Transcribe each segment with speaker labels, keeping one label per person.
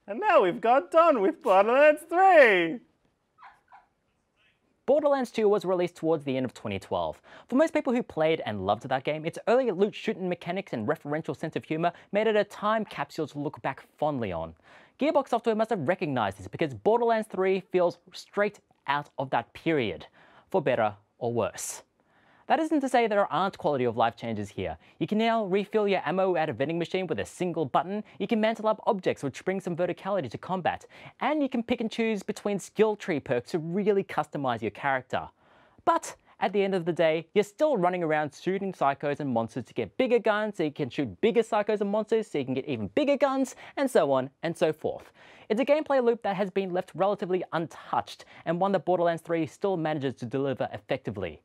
Speaker 1: And now we've got done with Borderlands 3!
Speaker 2: Borderlands 2 was released towards the end of 2012. For most people who played and loved that game, its early loot shooting mechanics and referential sense of humour made it a time capsule to look back fondly on. Gearbox Software must have recognised this because Borderlands 3 feels straight out of that period, for better or worse. That isn't to say there aren't quality of life changes here. You can now refill your ammo at a vending machine with a single button, you can mantle up objects which bring some verticality to combat, and you can pick and choose between skill tree perks to really customize your character. But at the end of the day, you're still running around shooting psychos and monsters to get bigger guns, so you can shoot bigger psychos and monsters, so you can get even bigger guns, and so on and so forth. It's a gameplay loop that has been left relatively untouched, and one that Borderlands 3 still manages to deliver effectively.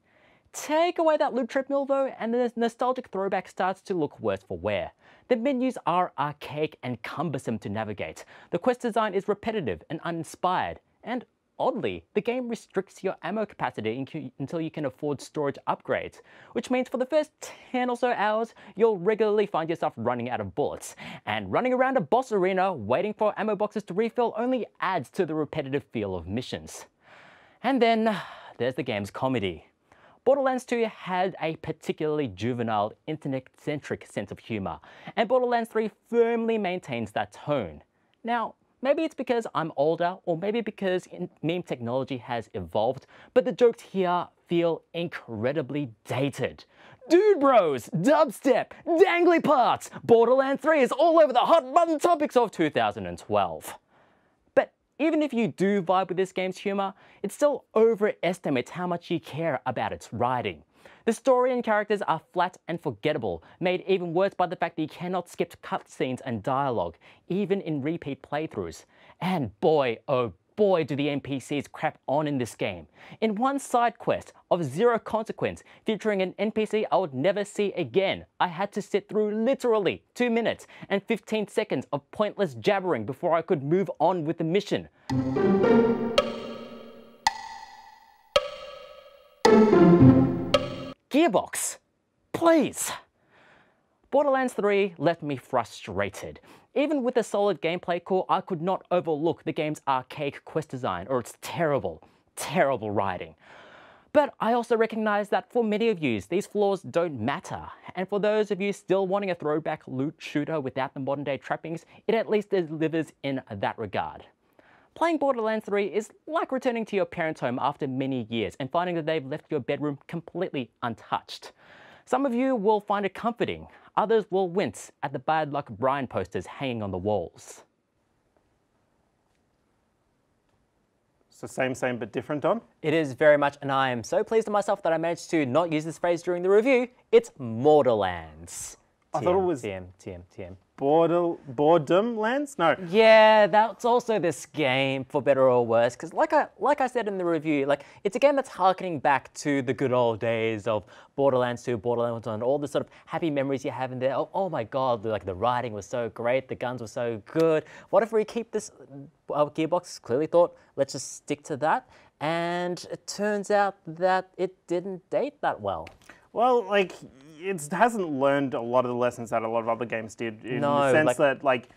Speaker 2: Take away that loot treadmill though, and the nostalgic throwback starts to look worse for wear. The menus are archaic and cumbersome to navigate. The quest design is repetitive and uninspired, and oddly, the game restricts your ammo capacity until you can afford storage upgrades, which means for the first 10 or so hours, you'll regularly find yourself running out of bullets. And running around a boss arena waiting for ammo boxes to refill only adds to the repetitive feel of missions. And then there's the game's comedy. Borderlands 2 had a particularly juvenile, internet-centric sense of humour, and Borderlands 3 firmly maintains that tone. Now, maybe it's because I'm older, or maybe because meme technology has evolved, but the jokes here feel incredibly dated. Dude bros, dubstep, dangly parts, Borderlands 3 is all over the hot button topics of 2012. Even if you do vibe with this game's humour, it still overestimates how much you care about its writing. The story and characters are flat and forgettable, made even worse by the fact that you cannot skip cutscenes and dialogue, even in repeat playthroughs. And boy, oh boy, do the NPCs crap on in this game. In one side quest of zero consequence, featuring an NPC I would never see again, I had to sit through literally 2 minutes and 15 seconds of pointless jabbering before I could move on with the mission. Gearbox, please. Borderlands 3 left me frustrated. Even with a solid gameplay core, I could not overlook the game's archaic quest design or its terrible, terrible writing. But I also recognize that for many of you, these flaws don't matter. And for those of you still wanting a throwback loot shooter without the modern day trappings, it at least delivers in that regard. Playing Borderlands 3 is like returning to your parents' home after many years and finding that they've left your bedroom completely untouched. Some of you will find it comforting, others will wince at the bad luck Brian posters hanging on the walls.
Speaker 1: It's the same but different, Don?
Speaker 2: It is very much, and I am so pleased with myself that I managed to not use this phrase during the review. It's Borderlands.
Speaker 1: I thought it was
Speaker 2: TM.
Speaker 1: Borderlands? No.
Speaker 2: Yeah, that's also this game, for better or worse, because like I said in the review, it's a game that's harkening back to the good old days of Borderlands 2, Borderlands 1, all the sort of happy memories you have in there. Oh my god, the writing was so great, the guns were so good. What if we keep this? Gearbox clearly thought, let's just stick to that, and it turns out that it didn't date that well.
Speaker 1: Well, it hasn't learned a lot of the lessons that a lot of other games did, in the sense that,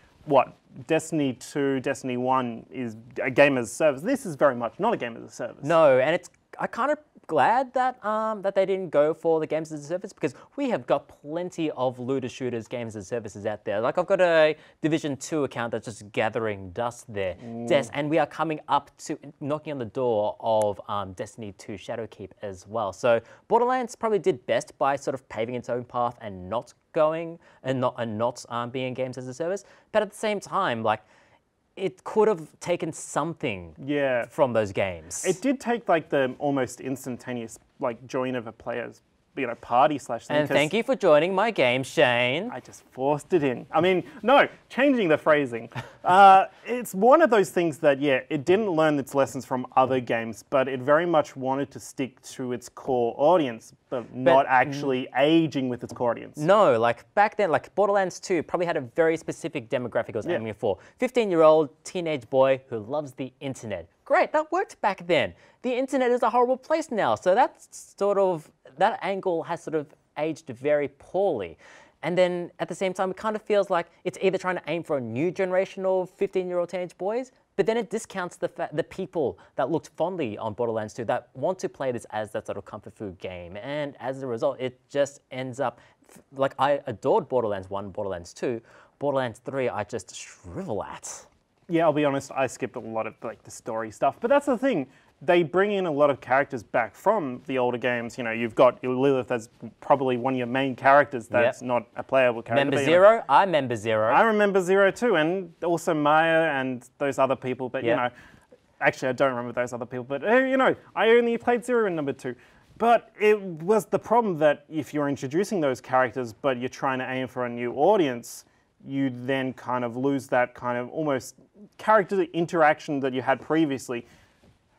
Speaker 1: Destiny 2, Destiny 1 is a game as a service. This is very much not a game as a service.
Speaker 2: No, and I'm kind of glad that that they didn't go for the games as a service, because we have got plenty of looter shooters games as services out there. I've got a Division 2 account that's just gathering dust there. And we are coming up to knocking on the door of Destiny 2 Shadowkeep as well. So Borderlands probably did best by sort of paving its own path and not going and not being games as a service. But at the same time, it could have taken something from those games.
Speaker 1: It did take the almost instantaneous join of a player's party / thing.
Speaker 2: And thank you for joining my game, Shane.
Speaker 1: I just forced it in. I mean, no, changing the phrasing. It's one of those things that, it didn't learn its lessons from other games, but it very much wanted to stick to its core audience, but not actually aging with its core audience.
Speaker 2: No, back then, Borderlands 2 probably had a very specific demographic it was aiming for. 15-year-old teenage boy who loves the internet. Great, that worked back then. The internet is a horrible place now, so that angle has sort of aged very poorly. And then at the same time, it kind of feels like it's either trying to aim for a new generation of 15-year-old teenage boys, but then it discounts the people that looked fondly on Borderlands 2 that want to play this as that sort of comfort food game. And as a result, it just ends up, like, I adored Borderlands 1, Borderlands 2, Borderlands 3 I just shrivel at.
Speaker 1: Yeah, I'll be honest, I skipped a lot of like the story stuff, but that's the thing. They bring in a lot of characters back from the older games. You know, you've got Lilith as probably one of your main characters that's not a playable character.
Speaker 2: Member Zero? I remember Zero.
Speaker 1: I remember Zero too, and also Maya and those other people, but you know, actually I don't remember those other people, but you know, I only played Zero in number 2. But it was the problem that if you're introducing those characters, but you're trying to aim for a new audience, you then kind of lose that kind of almost character interaction that you had previously.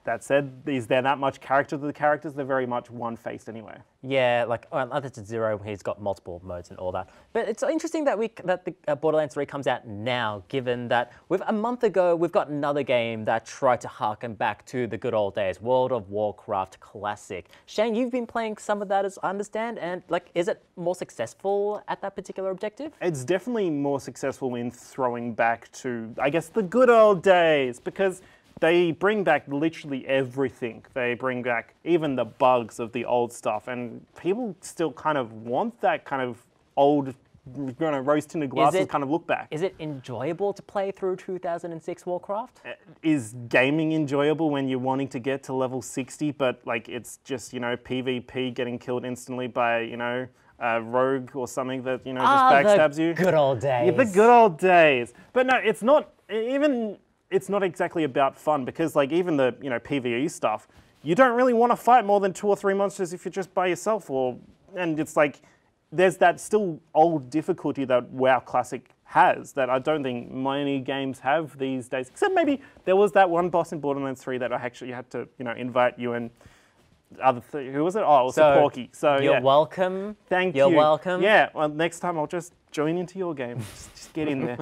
Speaker 1: That said, is there that much character to the characters? They're very much one-faced anyway. Yeah,
Speaker 2: like other than Zero, he's got multiple modes and all that. But it's interesting that the Borderlands 3 comes out now, given that a month ago we've got another game that tried to harken back to the good old days, World of Warcraft Classic. Shane, you've been playing some of that, as I understand, and like, is it more successful at that particular objective?
Speaker 1: It's definitely more successful in throwing back to, I guess, the good old days, because they bring back literally everything. They bring back even the bugs of the old stuff, and people still kind of want that kind of old, you know, rose-tinted glasses kind of look back.
Speaker 2: Is it enjoyable to play through 2006 Warcraft?
Speaker 1: Is gaming enjoyable when you're wanting to get to level 60, but like it's just, you know, PvP getting killed instantly by, you know, a rogue or something that, you know, just backstabs you?
Speaker 2: Good old days.
Speaker 1: Yeah, the good old days. But no, it's not even. It's not exactly about fun, because like even the, you know, PvE stuff, you don't really want to fight more than 2 or 3 monsters if you're just by yourself, and it's like there's that still old difficulty that WoW Classic has that I don't think many games have these days, except maybe there was that one boss in Borderlands 3 that I actually had to, you know, invite you and who was it? Oh, it was the Porky. So
Speaker 2: you're welcome.
Speaker 1: Thank you.
Speaker 2: You're welcome.
Speaker 1: Yeah, well, next time I'll just join into your game. Just get in there.